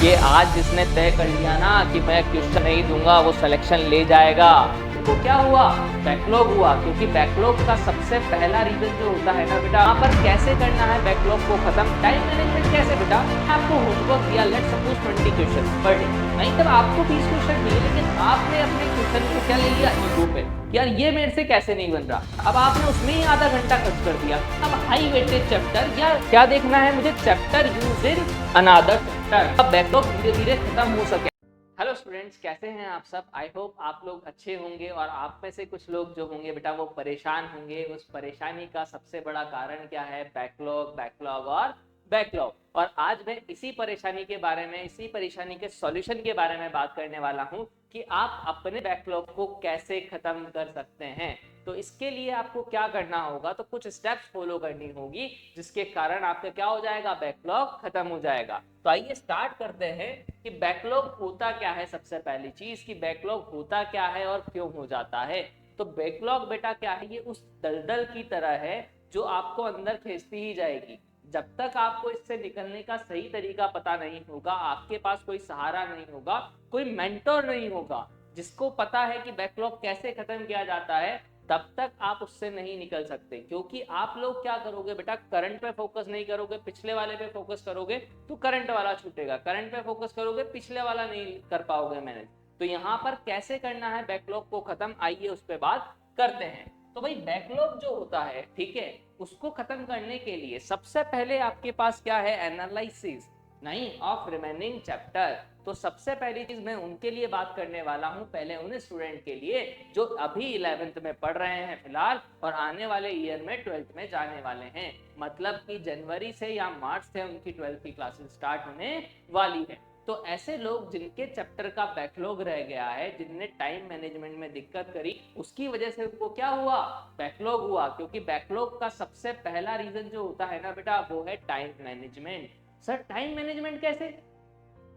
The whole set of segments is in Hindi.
ये आज जिसने तय कर लिया ना कि मैं क्वेश्चन नहीं दूंगा वो सिलेक्शन ले जाएगा, तो क्या हुआ? बैकलॉग हुआ। क्योंकि बैकलॉग का सबसे पहला रीजन जो होता है ना बेटा, यहाँ पर कैसे करना है बैकलॉग को खत्म, टाइम मैनेजमेंट कैसे बेटा। आपको होमवर्क दिया, let suppose 20 question per day, नहीं तब आपको 20 क्वेश्चन दिए, लेकिन आपने अपने क्वेश्चन को क्या ले लिया, ईगो पे, यार ये मेरे से कैसे नहीं बन रहा। अब आपने उसमें ही आधा घंटा खर्च कर दिया। अब हाई वेटेज चैप्टर या क्या देखना है मुझे, chapter use in another chapter, अब बैकलॉग धीरे धीरे खत्म हो सके। हेलो स्टूडेंट्स, कैसे हैं आप सब? आई होप आप लोग अच्छे होंगे और आप में से कुछ लोग जो होंगे बेटा वो परेशान होंगे। उस परेशानी का सबसे बड़ा कारण क्या है? बैकलॉग, बैकलॉग और बैकलॉग। और आज मैं इसी परेशानी के बारे में, इसी परेशानी के सॉल्यूशन के बारे में बात करने वाला हूं कि आप अपने बैकलॉग को कैसे खत्म कर सकते हैं। तो इसके लिए आपको क्या करना होगा, तो कुछ स्टेप्स फॉलो करनी होगी जिसके कारण आपका क्या हो जाएगा, बैकलॉग खत्म हो जाएगा। तो आइए स्टार्ट करते हैं कि बैकलॉग होता क्या है। सबसे पहली चीज कि बैकलॉग होता क्या है और क्यों हो जाता है। तो बैकलॉग बेटा क्या है, ये उस दलदल की तरह है जो आपको अंदर खींचती ही जाएगी। जब तक आपको इससे निकलने का सही तरीका पता नहीं होगा, आपके पास कोई सहारा नहीं होगा, कोई मेंटर नहीं होगा जिसको पता है कि बैकलॉग कैसे खत्म किया जाता है, तब तक आप उससे नहीं निकल सकते। क्योंकि आप लोग क्या करोगे बेटा, करंट पे फोकस नहीं करोगे, पिछले वाले पे फोकस करोगे तो करंट वाला छूटेगा, करंट पे फोकस करोगे पिछले वाला नहीं कर पाओगे मैनेज। तो यहाँ पर कैसे करना है बैकलॉग को खत्म, आइए उस पर बात करते हैं। तो भाई बैकलॉग जो होता है, ठीक है, उसको खत्म करने के लिए सबसे पहले आपके पास क्या है, एनालिसिस नहीं ऑफ रिमेनिंग चैप्टर। तो सबसे पहली चीज मैं उनके लिए बात करने वाला हूं, पहले उन स्टूडेंट के लिए जो अभी 11th में पढ़ रहे हैं फिलहाल और आने वाले ईयर में 12th में जाने वाले हैं। मतलब कि जनवरी से या मार्च से उनकी 12th की क्लासेस स्टार्ट होने वाली है। तो ऐसे लोग जिनके चैप्टर का बैकलॉग रह गया है, जिनने टाइम मैनेजमेंट में दिक्कत करी, उसकी वजह से उनको क्या हुआ, बैकलॉग हुआ। क्योंकि बैकलॉग का सबसे पहला रीजन जो होता है ना बेटा, वो है time management. Sir time management कैसे?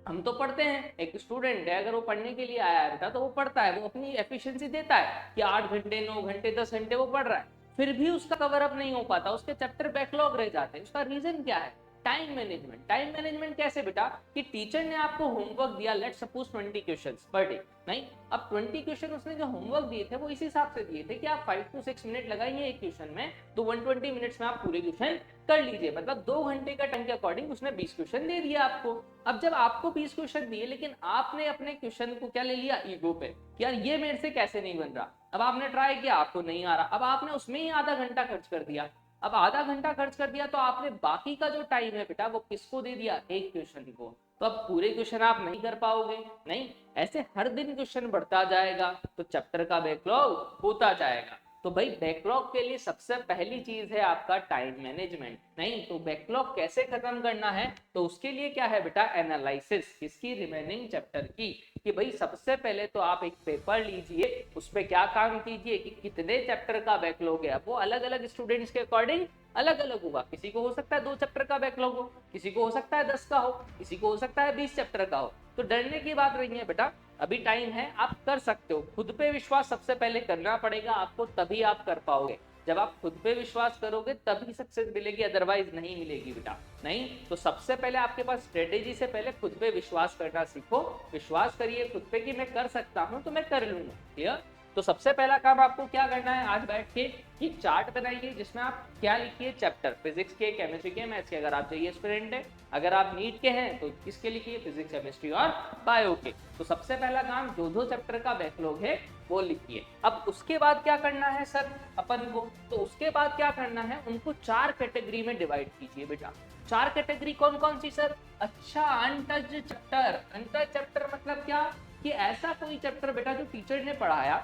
हम तो पढ़ते हैं, एक स्टूडेंट है अगर वो पढ़ने के लिए आया है बेटा तो वो पढ़ता है, वो अपनी एफिशिएंसी देता है कि 8 घंटे 9 घंटे 10 घंटे वो पढ़ रहा है, फिर भी उसका कवर अप नहीं हो पाता, उसके चैप्टर बैकलॉग रह जाते हैं। उसका रीजन क्या है, टाइम मैनेजमेंट। टाइम मैनेजमेंट कैसे बेटा, कि टीचर ने आपको होमवर्क दिया, let suppose 20 questions per day, नहीं अब 20 क्वेश्चन उसने जो होमवर्क दिए थे वो इस हिसाब से दिए थे कि आप 5 to 6 मिनट लगाइए एक क्वेश्चन में, तो 120 मिनट्स में आप पूरे क्वेश्चन कर लीजिए। मतलब 2 घंटे का टाइम के अकॉर्डिंग उसने 20 क्वेश्चन दे दिया आपको। अब जब आपको 20 क्वेश्चन दिए, लेकिन आपने अपने क्वेश्चन को क्या ले लिया, ईगो पे, यार ये मेरे से कैसे नहीं बन रहा। अब आपने ट्राई किया, आपको नहीं आ रहा, अब आपने उसमें ही आधा घंटा खर्च कर दिया। अब आधा घंटा खर्च कर दिया तो आपने बाकी का जो टाइम है बेटा वो किसको दे दिया, एक क्वेश्चन को। तो अब पूरे क्वेश्चन आप नहीं कर पाओगे, नहीं ऐसे हर दिन क्वेश्चन बढ़ता जाएगा तो चैप्टर का बैकलॉग होता जाएगा। तो भाई बैकलॉग के लिए सबसे पहली चीज है आपका टाइम मैनेजमेंट। नहीं तो बैकलॉग कैसे खत्म करना है, तो उसके लिए क्या है बेटा, एनालिसिस किसकी, रिमेनिंग चैप्टर की। कि भाई सबसे पहले तो आप एक पेपर लीजिए, उस पर क्या काम कीजिए कि कितने चैप्टर का बैकलॉग है। वो अलग अलग स्टूडेंट्स के अकॉर्डिंग अलग अलग होगा, किसी को हो सकता है 2 चैप्टर का बैकलॉग हो, किसी को हो सकता है 10 का हो, किसी को हो सकता है 20 चैप्टर का हो। तो डरने की बात नहीं है बेटा, अभी टाइम है, आप कर सकते हो। खुद पे विश्वास सबसे पहले करना पड़ेगा आपको, तभी आप कर पाओगे। जब आप खुद पे विश्वास करोगे तभी सक्सेस मिलेगी, अदरवाइज नहीं मिलेगी बेटा। नहीं तो सबसे पहले आपके पास स्ट्रेटेजी से पहले खुद पे विश्वास करना सीखो। विश्वास करिए खुद पे कि मैं कर सकता हूं तो मैं कर लूंगा। क्लियर? तो सबसे पहला काम आपको क्या करना है, आज बैठ के कि चार्ट बनाइए जिसमें आप क्या लिखिए, चैप्टर फिजिक्स के, केमिस्ट्री के, मैथ्स के, अगर आप चाहिए स्टूडेंट है। अगर आप नीट के हैं तो किसके लिखिए, फिजिक्स, केमिस्ट्री और बायो के। तो सबसे पहला काम जो दो चैप्टर का बैकलॉग है वो लिखिए। अब उसके बाद क्या करना है सर अपन को, तो उसके बाद क्या करना है, उनको 4 कैटेगरी में डिवाइड कीजिए बेटा। 4 कैटेगरी कौन कौन सी सर? अच्छा, अनटच्ड चैप्टर। अनटच्ड चैप्टर मतलब क्या, कि ऐसा कोई चैप्टर बेटा जो टीचर ने पढ़ाया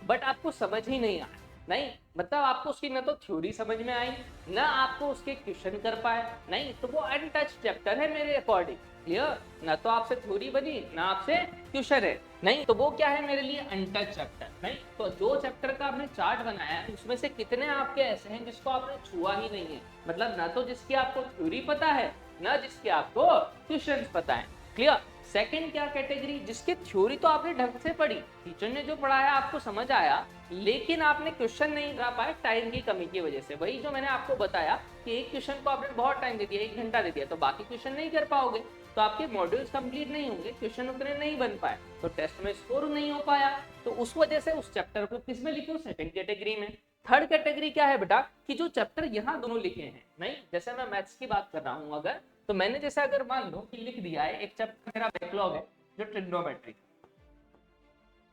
बट आपको समझ ही नहीं आया। नहीं मतलब आपको उसकी न तो थ्योरी समझ में आई, ना आपको उसके क्वेश्चन कर पाए, नहीं तो वो अनटच चैप्टर है मेरे अकॉर्डिंग। क्लियर? ना तो आपसे थ्योरी बनी ना आपसे क्वेश्चन है, नहीं तो वो क्या है मेरे लिए, अनटच चैप्टर। नहीं तो जो चैप्टर का आपने चार्ट बनाया है उसमें से कितने आपके ऐसे हैं जिसको आपने छुआ ही नहीं है, मतलब ना तो जिसकी आपको थ्योरी पता है ना जिसके आपको क्वेश्चन पता है। क्लियर? सेकंड क्या कैटेगरी, जिसकी थ्योरी तो आपने ढंग से पढ़ी, टीचर ने जो पढ़ाया आपको समझ आया, लेकिन आपने क्वेश्चन नहीं कर पाए टाइम की कमी की वजह से। वही जो मैंने आपको बताया कि एक क्वेश्चन को आपने बहुत टाइम दे दिया, 1 घंटा दे दिया, तो बाकी क्वेश्चन नहीं कर पाओगे। तो आपके मॉड्यूल्स कंप्लीट नहीं होंगे, क्वेश्चन उतने नहीं बन पाए, तो टेस्ट में स्कोर नहीं हो पाया। तो उस वजह से उस चैप्टर को किस में लिखो, सेकंड कैटेगरी में। थर्ड कैटेगरी क्या है बेटा कि जो चैप्टर यहाँ दोनों लिखे हैं, नहीं जैसे मैं मैथ्स की बात कर रहा हूँ, अगर तो मैंने जैसे अगर मान लो कि लिख दिया है एक चैप्टर मेरा बैकलॉग है जो ट्रिग्नोमेट्री,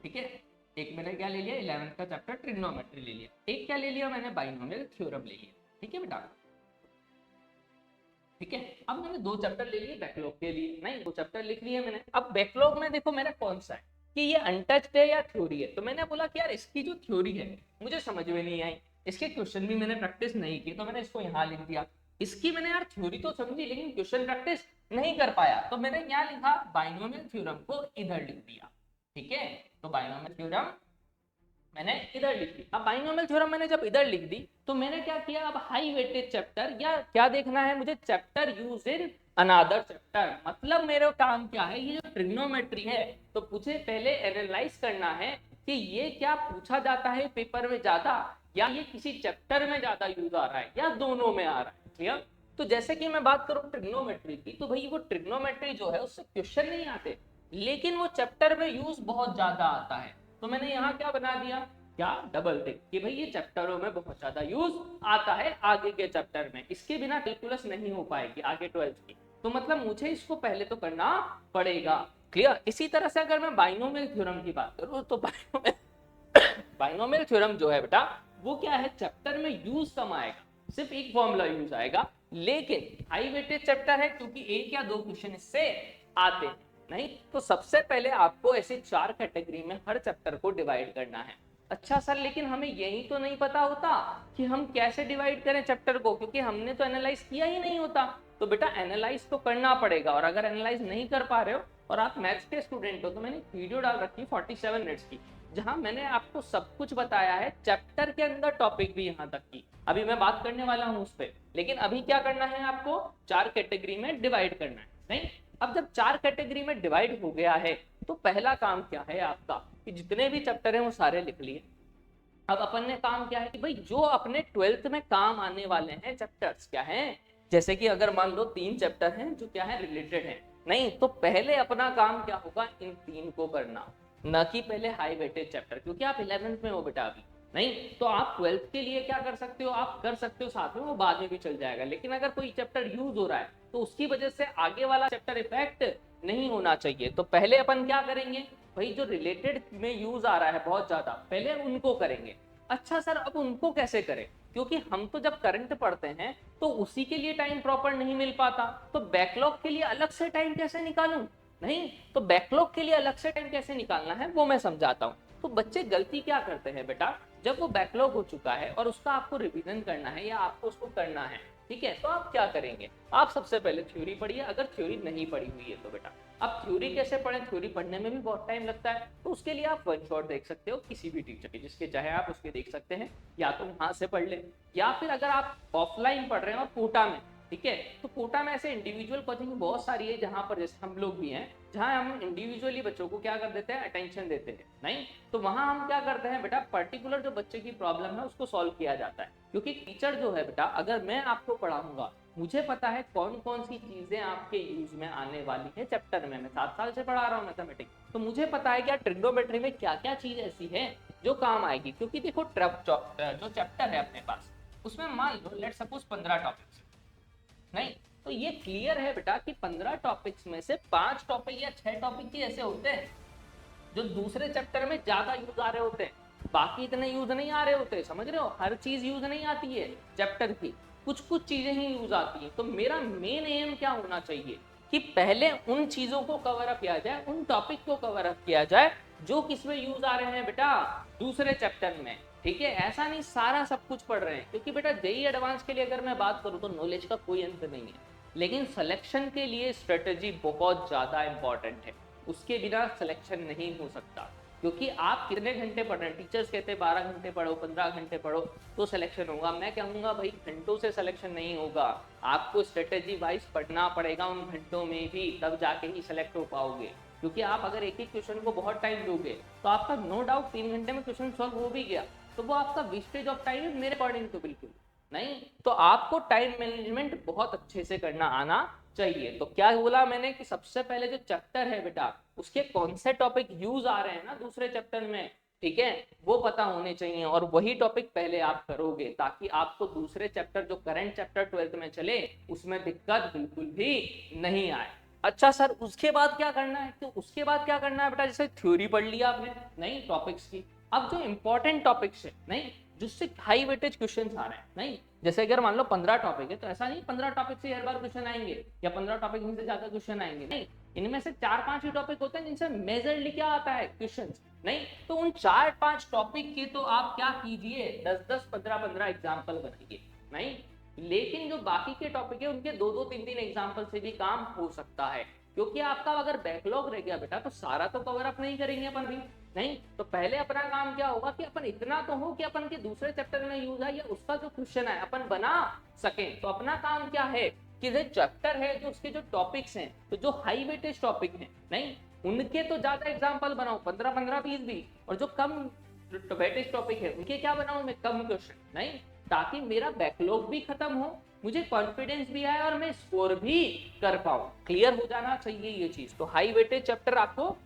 ठीक है, एक मैंने क्या ले लिया 11th का चैप्टर ट्रिग्नोमेट्री ले लिया, एक क्या ले लिया मैंने बाइनोमियल थ्योरम ले लिया, ठीक है बेटा, ठीक है। अब मैंने 2 चैप्टर ले लिए बैकलॉग के लिए, नहीं 2 चैप्टर लिख लिए मैंने। अब बैकलॉग में देखो मेरा कौन सा है कि ये अनटच्ड है या थ्योरी है, तो मैंने बोला कि यार इसकी जो थ्योरी है मुझे समझ में नहीं आई, इसके क्वेश्चन भी मैंने प्रैक्टिस नहीं की, तो मैंने इसको यहाँ लिख दिया। इसकी मैंने यार थ्योरी तो समझी लेकिन क्वेश्चन प्रैक्टिस नहीं कर पाया, तो मैंने यहाँ लिखा बाइनोमियल थ्योरम को इधर लिख दिया, ठीक है। तो बाइनोमियल थ्योरम मैंने इधर लिख दी। अब बाइनोमियल थ्योरम मैंने जब इधर लिख दी तो मैंने क्या किया, अब हाई वेटेज चैप्टर या क्या देखना है मुझे, chapter use in another chapter. मतलब मेरा काम क्या है, ये जो ट्रिग्नोमेट्री है तो मुझे पहले एनालाइज करना है कि ये क्या पूछा जाता है पेपर में ज्यादा, या ये किसी चैप्टर में ज्यादा यूज आ रहा है, या दोनों में आ रहा है। क्लियर। तो जैसे कि मैं बात करूं ट्रिग्नोमेट्री की, तो भाई वो ट्रिग्नोमेट्री जो है उससे क्वेश्चन नहीं आते, लेकिन वो चैप्टर में यूज बहुत ज्यादा आता है। तो मैंने यहाँ क्या बना दिया, क्या डबल टिक कि भाई ये चैप्टरों में बहुत ज्यादा यूज आता है आगे के चैप्टर में, इसके बिना कैलकुलस नहीं हो पाएगी आगे 12th की, तो मतलब मुझे इसको पहले तो करना पड़ेगा। क्लियर। इसी तरह से अगर मैं बाइनोमियल थ्योरम की बात करूं तो बाइनोमियल थ्योरम जो है बेटा वो क्या है, चैप्टर में यूज कम आएगा, सिर्फ एक फॉर्मूला यूज आएगा, लेकिन हाई वेटेज चैप्टर है क्योंकि 1 या 2 क्वेश्चन इससे आते हैं। नहीं तो सबसे पहले आपको ऐसे 4 कैटेगरी में हर चैप्टर को डिवाइड करना है। अच्छा सर लेकिन हमें यही तो नहीं पता होता कि हम कैसे डिवाइड करें चैप्टर को, क्योंकि हमने तो एनालाइज किया ही नहीं होता। तो बेटा एनालाइज तो करना पड़ेगा, और अगर एनालाइज नहीं कर पा रहे हो और आप मैथ्स के स्टूडेंट हो तो मैंने वीडियो डाल रखी 47 मिनट्स की, जहां मैंने आपको सब कुछ बताया है, चैप्टर के अंदर टॉपिक भी यहाँ तक की अभी मैं बात करने वाला हूँ उस पर। लेकिन अभी क्या करना है, आपको 4 कैटेगरी में डिवाइड करना है। नहीं अब जब 4 कैटेगरी में डिवाइड हो गया है तो पहला काम क्या है आपका कि जितने भी चैप्टर हैं वो सारे लिख लिए। अब अपन ने काम क्या है कि भाई जो अपने 12th में काम आने वाले हैं चैप्टर्स क्या हैं, जैसे कि अगर मान लो 3 चैप्टर हैं जो क्या है रिलेटेड हैं, नहीं तो पहले अपना काम क्या होगा इन 3 को करना, न कि पहले हाई वेटेज चैप्टर, क्योंकि आप 11th में हो बेटा अभी। नहीं तो आप 12th के लिए क्या कर सकते हो, आप कर सकते हो साथ में, वो बाद में भी चल जाएगा, लेकिन अगर कोई चैप्टर यूज हो रहा है तो उसकी वजह से आगे वाला चैप्टर इफेक्ट नहीं होना चाहिए। तो पहले अपन क्या करेंगे भाई, जो रिलेटेड में यूज आ रहा है बहुत ज्यादा पहले उनको करेंगे। अच्छा सर अब उनको कैसे करें, क्योंकि हम तो जब करंट पढ़ते हैं तो उसी के लिए टाइम प्रॉपर नहीं मिल पाता, तो बैकलॉग के लिए अलग से टाइम कैसे निकालूं। नहीं तो बैकलॉग के लिए अलग से टाइम कैसे निकालना है वो मैं समझाता हूँ। तो बच्चे गलती क्या करते हैं बेटा, जब वो बैकलॉग हो चुका है और उसका आपको रिवीजन करना है या आपको उसको करना है, ठीक है, तो आप क्या करेंगे, आप सबसे पहले थ्योरी पढ़िए, अगर थ्योरी नहीं पढ़ी हुई है तो बेटा। अब थ्योरी कैसे पढ़ें, थ्योरी पढ़ने में भी बहुत टाइम लगता है, तो उसके लिए आप वन शॉट देख सकते हो किसी भी टीचर के, जिसके चाहे आप उसके देख सकते हैं, या तो वहां से पढ़ ले, या फिर अगर आप ऑफलाइन पढ़ रहे हैं और कोटा में, ठीक है, तो कोटा में ऐसे इंडिविजुअल कोचिंग बहुत सारी है जहां पर जैसे हम लोग भी हैं, जहां हम इंडिविजुअली बच्चों को क्या कर देते हैं, अटेंशन देते हैं। नहीं तो वहां हम क्या करते हैं बेटा, पर्टिकुलर जो बच्चे की प्रॉब्लम है उसको सॉल्व किया जाता है, क्योंकि टीचर जो है बेटा अगर मैं आपको पढ़ाऊंगा मुझे पता है कौन कौन सी चीजें आपके यूज में आने वाली है चैप्टर में, मैं 7 साल से पढ़ा रहा हूँ मैथमेटिक्स, तो मुझे पता है कि ट्रिग्नोमेट्री में क्या क्या चीज ऐसी है जो काम आएगी। क्योंकि देखो जो चैप्टर है अपने पास उसमें मान लो लेट सपोज 15 टॉपिक्स, नहीं तो ये क्लियर है बेटा कि 15 टॉपिक्स में से 5 टॉपिक या 6 टॉपिक ही ऐसे होते हैं जो दूसरे चैप्टर में ज्यादा यूज आ रहे होते हैं, बाकी इतने यूज नहीं आ रहे होते। समझ रहे हो, हर चीज यूज नहीं आती है चैप्टर की, कुछ कुछ चीजें ही यूज आती हैं। तो मेरा मेन एम क्या होना चाहिए कि पहले उन चीजों को कवर अप किया जाए, उन टॉपिक को कवर अप किया जाए जो किसमें यूज आ रहे हैं बेटा, दूसरे चैप्टर में। ठीक है, ऐसा नहीं सारा सब कुछ पढ़ रहे हैं, क्योंकि बेटा जेईई एडवांस के लिए अगर मैं बात करूं तो नॉलेज का कोई अंत नहीं है, लेकिन सिलेक्शन के लिए स्ट्रेटेजी बहुत ज्यादा इंपॉर्टेंट है, उसके बिना सिलेक्शन नहीं हो सकता। क्योंकि आप कितने घंटे पढ़ रहे हैं, टीचर्स कहते हैं 12 घंटे पढ़ो, 15 घंटे पढ़ो तो सिलेक्शन होगा, मैं कहूँगा भाई घंटों से सिलेक्शन नहीं होगा, आपको स्ट्रेटेजी वाइज पढ़ना पड़ेगा उन घंटों में भी, तब जाके ही सिलेक्ट हो पाओगे। क्योंकि आप अगर एक ही क्वेश्चन को बहुत टाइम दोगे तो आपका नो डाउट 3 घंटे में क्वेश्चन सॉल्व हो भी गया, तो वो आपका वेस्टेज ऑफ टाइम है मेरे अकॉर्डिंग तो बिल्कुल नहीं। तो आपको टाइम मैनेजमेंट बहुत अच्छे से करना आना चाहिए। तो क्या बोला मैंने कि सबसे पहले जो चैप्टर है बेटा उसके कौन से टॉपिक यूज आ रहे हैं ना दूसरे चैप्टर में, ठीक है, वो पता होने चाहिए और वही टॉपिक पहले आप करोगे ताकि आपको दूसरे चैप्टर जो करंट चैप्टर 12th में चले उसमें दिक्कत बिल्कुल भी नहीं आए। अच्छा सर उसके बाद क्या करना है, तो उसके बाद क्या करना है बेटा, जैसे थ्योरी पढ़ लिया आपने नहीं टॉपिक्स की, अब जो इंपॉर्टेंट टॉपिक्स है नहीं जिससे हाई वेटेज क्वेश्चन आ रहे हैं नहीं, जैसे अगर मान लो 15 टॉपिक है तो ऐसा नहीं 15 टॉपिक से हर बार क्वेश्चन आएंगे या 15 टॉपिक से ज्यादा क्वेश्चन आएंगे, नहीं इनमें से 4-5 ही टॉपिक होते हैं जिनसे मेजरली क्या आता है क्वेश्चन, नहीं तो उन 4-5 टॉपिक के तो आप क्या कीजिए 10-10 15-15 एग्जाम्पल बनाइए नहीं, लेकिन जो बाकी के टॉपिक है उनके 2-2 3-3 एग्जाम्पल से भी काम हो सकता है, क्योंकि आपका अगर बैकलॉग रह गया बेटा तो सारा तो कवर अप नहीं करेंगे अपन भी नहीं, तो पहले अपना काम क्या होगा कि अपन इतना तो हो कि अपन के दूसरे चैप्टर में यूज है या उसका जो क्वेश्चन है अपन बना सके। तो अपना काम क्या है कि जो चैप्टर है जो उसके जो टॉपिक्स हैं तो जो हाई वेटेज टॉपिक हैं नहीं उनके तो ज्यादा एग्जाम्पल बनाओ 15-15 20 भी, और जो कम वेटेज टॉपिक है उनके क्या बनाऊं मैं कम क्वेश्चन नहीं, ताकि मेरा बैकलॉग भी खत्म हो, मुझे कॉन्फिडेंस भी आए और मैं स्कोर भी कर पाऊं। क्लियर हो जाना चाहिए ये चीज। तो हाई वेटेज चैप्टर आपको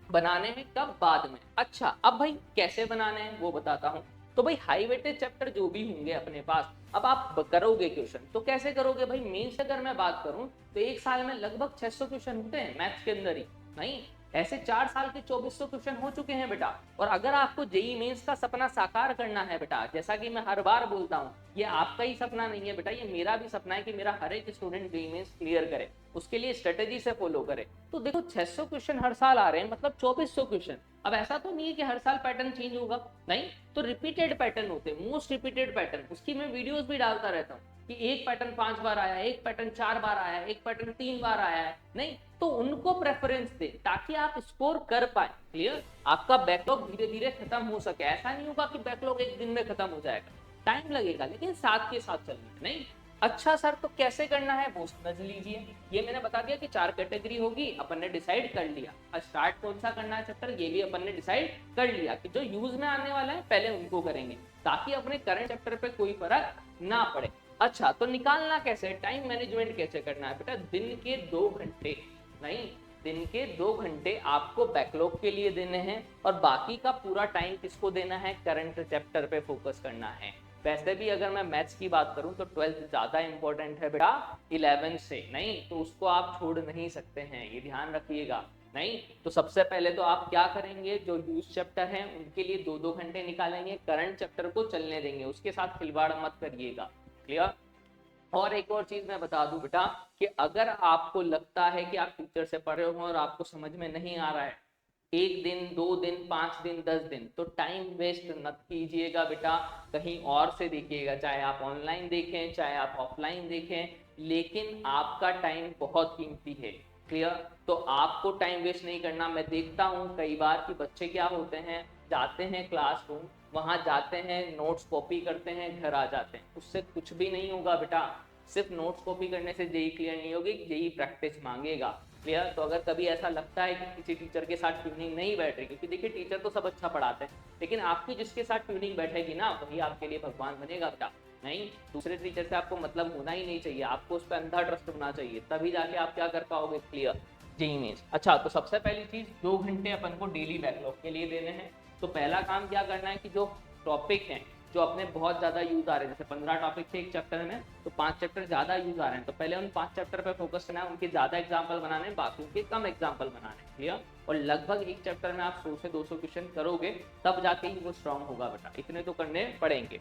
बनाने में कब बाद में। अच्छा अब भाई कैसे बनाने हैं वो बताता हूं। तो भाई हाई वेटेज चैप्टर जो भी होंगे अपने पास अब आप करोगे क्वेश्चन तो कैसे करोगे भाई, मेन से अगर मैं बात करूं तो एक साल में लगभग 600 क्वेश्चन होते हैं मैथ्स के अंदर ही नहीं, ऐसे 4 साल के 2400 क्वेश्चन हो चुके हैं बेटा। और अगर आपको जेई मेंस का सपना साकार करना है बेटा, जैसा कि मैं हर बार बोलता हूँ ये आपका ही सपना नहीं है बेटा, ये मेरा भी सपना है कि मेरा हर एक स्टूडेंट जेई मेंस क्लियर करे, उसके लिए स्ट्रेटेजी से फॉलो करे। तो देखो 600 क्वेश्चन हर साल आ रहे हैं मतलब 2400 क्वेश्चन। अब ऐसा तो नहीं है कि हर साल पैटर्न चेंज होगा नहीं, तो रिपीटेड पैटर्न होते हैं, मोस्ट रिपीटेड पैटर्न, उसकी मैं वीडियोस भी डालता रहता हूँ कि एक पैटर्न 5 बार आया, एक पैटर्न 4 बार आया, एक पैटर्न 3 बार आया है नहीं, तो उनको प्रेफरेंस दे ताकि आप स्कोर कर पाए। क्लियर, आपका बैकलॉग धीरे धीरे खत्म हो सके, ऐसा नहीं होगा कि बैकलॉग एक दिन में खत्म हो जाएगा, टाइम लगेगा लेकिन साथ के साथ चलना नहीं। अच्छा सर तो कैसे करना है वो समझ लीजिए, ये मैंने बता दिया कि 4 कैटेगरी होगी, अपन ने डिसाइड कर लिया। अब स्टार्ट कौन सा करना है चैप्टर ये भी अपन ने डिसाइड कर लिया कि जो यूज में आने वाला है पहले उनको करेंगे ताकि अपने करंट चैप्टर पे कोई फर्क ना पड़े। अच्छा तो निकालना कैसे, टाइम मैनेजमेंट कैसे करना है बेटा, दिन के 2 घंटे नहीं, दिन के 2 घंटे आपको बैकलॉग के लिए देने हैं और बाकी का पूरा टाइम किसको देना है, करंट चैप्टर पे फोकस करना है। वैसे भी अगर मैं मैथ्स की बात करूं तो 12th ज्यादा इंपॉर्टेंट है बेटा 11 से नहीं, तो उसको आप छोड़ नहीं सकते हैं, ये ध्यान रखिएगा नहीं। तो सबसे पहले तो आप क्या करेंगे, जो यूज चैप्टर हैं उनके लिए 2-2 घंटे निकालेंगे, करंट चैप्टर को चलने देंगे, उसके साथ खिलवाड़ मत करिएगा। क्लियर। और एक और चीज मैं बता दूं बेटा कि अगर आपको लगता है कि आप टीचर से पढ़ रहे हो और आपको समझ में नहीं आ रहा है, 1 दिन 2 दिन 5 दिन 10 दिन, तो टाइम वेस्ट मत कीजिएगा बेटा, कहीं और से देखिएगा, चाहे आप ऑनलाइन देखें चाहे आप ऑफलाइन देखें, लेकिन आपका टाइम बहुत कीमती है। क्लियर, तो आपको टाइम वेस्ट नहीं करना। मैं देखता हूँ कई बार कि बच्चे क्या होते हैं, जाते हैं क्लासरूम, वहां जाते हैं नोट्स कॉपी करते हैं, घर आ जाते हैं, उससे कुछ भी नहीं होगा बेटा, सिर्फ नोट्स कॉपी करने से जेई क्लियर नहीं होगी, जेई प्रैक्टिस मांगेगा। क्लियर, तो अगर कभी ऐसा लगता है कि किसी टीचर के साथ ट्यूनिंग नहीं बैठ रही, क्योंकि देखिए टीचर तो सब अच्छा पढ़ाते हैं लेकिन आपकी जिसके साथ ट्यूनिंग बैठेगी ना वही आपके लिए भगवान बनेगा बेटा नहीं, दूसरे टीचर से आपको मतलब होना ही नहीं चाहिए, आपको उस पर अंधा ट्रस्ट होना चाहिए, तभी जाके आप क्या कर पाओगे क्लियर जेई मेंस। अच्छा तो सबसे पहली चीज 2 घंटे अपन को डेली बैकलॉग के लिए देने हैं। तो पहला काम क्या करना है कि जो टॉपिक हैं जो अपने बहुत ज्यादा यूज आ रहे हैं, जैसे 15 टॉपिक थे एक चैप्टर में तो 5 चैप्टर ज्यादा यूज आ रहे हैं, तो पहले उन 5 चैप्टर पे फोकस करना है, उनके ज्यादा एग्जाम्पल बनाने हैं, बाकी के कम एग्जाम्पल बनाने हैं। क्लियर, और लगभग एक चैप्टर में आप 100 से 200 क्वेश्चन करोगे तब जाके ही वो स्ट्रांग होगा बेटा, इतने तो करने पड़ेंगे।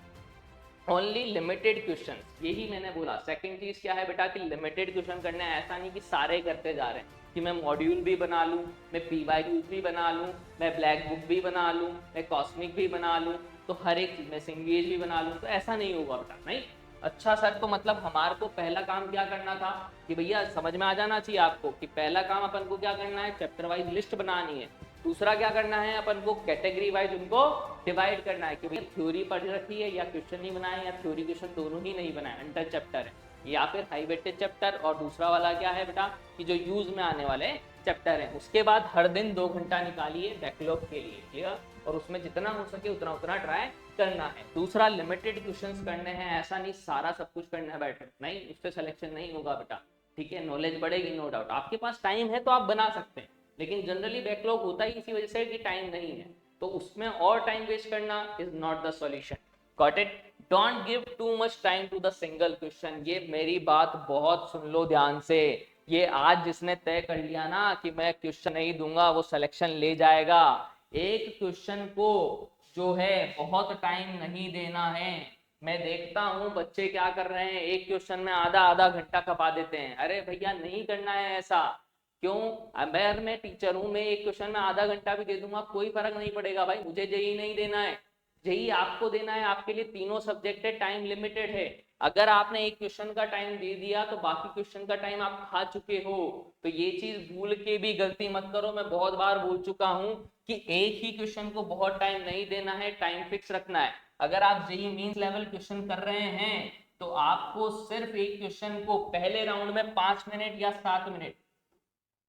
ओनली लिमिटेड क्वेश्चन, यही मैंने बोला। सेकंड चीज क्या है बेटा कि लिमिटेड क्वेश्चन करना है, ऐसा नहीं कि सारे करते जा रहे हैं कि मैं मॉड्यूल भी बना लूं, मैं पीवाईक्यूज भी बना लूं, मैं ब्लैक बुक भी बना लूं, मैं कॉस्मिक भी बना लूं, तो हर एक चीज मैं सिंगेज भी बना लूं, तो ऐसा नहीं होगा बेटा नहीं। अच्छा सर तो मतलब हमारे को पहला काम क्या करना था कि भैया समझ में आ जाना चाहिए आपको कि पहला काम अपन को क्या करना है, चैप्टर वाइज लिस्ट बनानी है। दूसरा क्या करना है, अपन को कैटेगरी वाइज उनको डिवाइड करना है कि भैया थ्योरी पढ़ रखी है या क्वेश्चन नहीं बनाए या थ्योरी क्वेश्चन दोनों ही नहीं बनाए, अंडर चैप्टर है, या फिर हाई वेटेज चैप्टर, और दूसरा वाला क्या है बेटा कि जो यूज में आने वाले चैप्टर है। उसके बाद हर दिन 2 घंटा निकालिए बैकलॉग के लिए। क्लियर, और उसमें जितना हो सके उतना उतना ट्राई करना है। दूसरा लिमिटेड क्वेश्चंस करने हैं, ऐसा नहीं सारा सब कुछ करना है बैठे नहीं, उससे सिलेक्शन नहीं होगा बेटा। ठीक है, नॉलेज बढ़ेगी, नो डाउट। आपके पास टाइम है तो आप बना सकते हैं, लेकिन जनरली बैकलॉग होता ही इसी वजह से कि टाइम नहीं है, तो उसमें और टाइम वेस्ट करना is not the solution. Got it? Don't give too much time to the single question. ये मेरी बात बहुत सुन लो ध्यान से। ये आज जिसने तय कर लिया ना कि मैं क्वेश्चन नहीं दूंगा, वो सिलेक्शन ले जाएगा। एक क्वेश्चन को जो है बहुत टाइम नहीं देना है। मैं देखता हूँ बच्चे क्या कर रहे हैं, एक क्वेश्चन में आधा आधा घंटा खपा देते हैं। अरे भैया नहीं करना है ऐसा। क्यों? अगर मैं टीचर हूँ, मैं एक क्वेश्चन में आधा घंटा भी दे दूंगा, कोई फर्क नहीं पड़ेगा भाई। मुझे जेई नहीं देना है, जेई आपको देना है। आपके लिए तीनों सब्जेक्ट है, टाइम लिमिटेड है। अगर आपने एक क्वेश्चन का टाइम दे दिया तो बाकी क्वेश्चन का टाइम आप खा चुके हो। तो ये चीज भूल के भी गलती मत करो। मैं बहुत बार बोल चुका हूँ कि एक ही क्वेश्चन को बहुत टाइम नहीं देना है, टाइम फिक्स रखना है। अगर आप जेई मेंस लेवल क्वेश्चन कर रहे हैं तो आपको सिर्फ एक क्वेश्चन को पहले राउंड में 5 मिनट या 7 मिनट,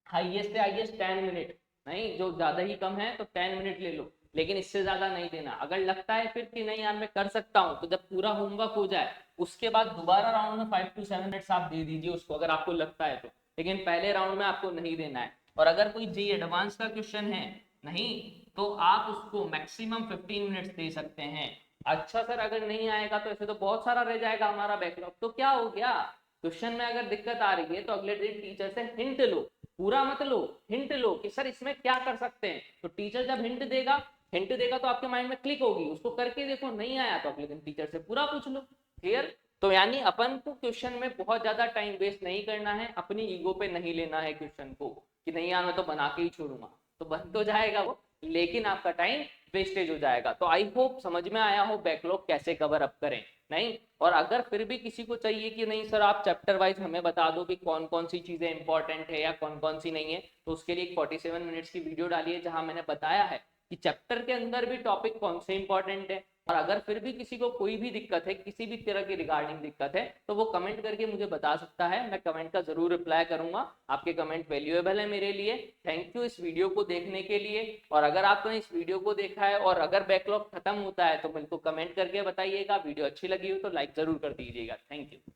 हाईएस्ट से हाईएस्ट 10 मिनट, नहीं जो ज्यादा ही कम है तो 10 मिनट ले लो, लेकिन इससे ज्यादा नहीं देना। अगर लगता है फिर कि नहीं यार मैं कर सकता हूँ, तो जब पूरा होमवर्क हो जाए उसके बाद दोबारा राउंड में 5 to 7 मिनट्स आप दे दीजिए उसको, अगर आपको लगता है तो। लेकिन पहले राउंड में आपको नहीं देना है। और अगर कोई जी एडवांस का क्वेश्चन है नहीं, तो आप उसको मैक्सिमम 15 मिनट्स दे सकते हैं। अच्छा सर अगर नहीं आएगा तो ऐसे तो बहुत सारा रह जाएगा हमारा बैकलॉग, तो क्या हो गया? क्वेश्चन में अगर दिक्कत आ रही है तो अगले दिन टीचर से हिंट लो, पूरा मत लो, हिंट लो कि सर इसमें क्या कर सकते हैं। तो टीचर जब हिंट देगा तो आपके माइंड में क्लिक होगी, उसको करके देखो, नहीं आया तो अगले दिन टीचर से पूरा पूछ लो। क्लियर? तो यानी अपन को क्वेश्चन में बहुत ज्यादा टाइम वेस्ट नहीं करना है, अपनी ईगो पे नहीं लेना है क्वेश्चन को कि नहीं यार मैं तो बना के ही छोड़ूंगा। तो बन तो जाएगा वो, लेकिन आपका टाइम वेस्टेज हो जाएगा। तो आई होप समझ में आया हो बैकलॉग कैसे कवर अप करें। नहीं, और अगर फिर भी किसी को चाहिए कि नहीं सर आप चैप्टर वाइज हमें बता दो कि कौन कौन सी चीजें इंपॉर्टेंट है या कौन कौन सी नहीं है, तो उसके लिए एक 47 मिनट्स की वीडियो डाली है जहां मैंने बताया है कि चैप्टर के अंदर भी टॉपिक कौन से इंपॉर्टेंट है। और अगर फिर भी किसी को कोई भी दिक्कत है, किसी भी तरह की रिगार्डिंग दिक्कत है, तो वो कमेंट करके मुझे बता सकता है। मैं कमेंट का जरूर रिप्लाई करूंगा। आपके कमेंट वैल्यूएबल है मेरे लिए। थैंक यू इस वीडियो को देखने के लिए। और अगर आपने इस वीडियो को देखा है और अगर बैकलॉग खत्म होता है तो मेरे को कमेंट करके बताइएगा। वीडियो अच्छी लगी हो तो लाइक जरूर कर दीजिएगा। Thank you.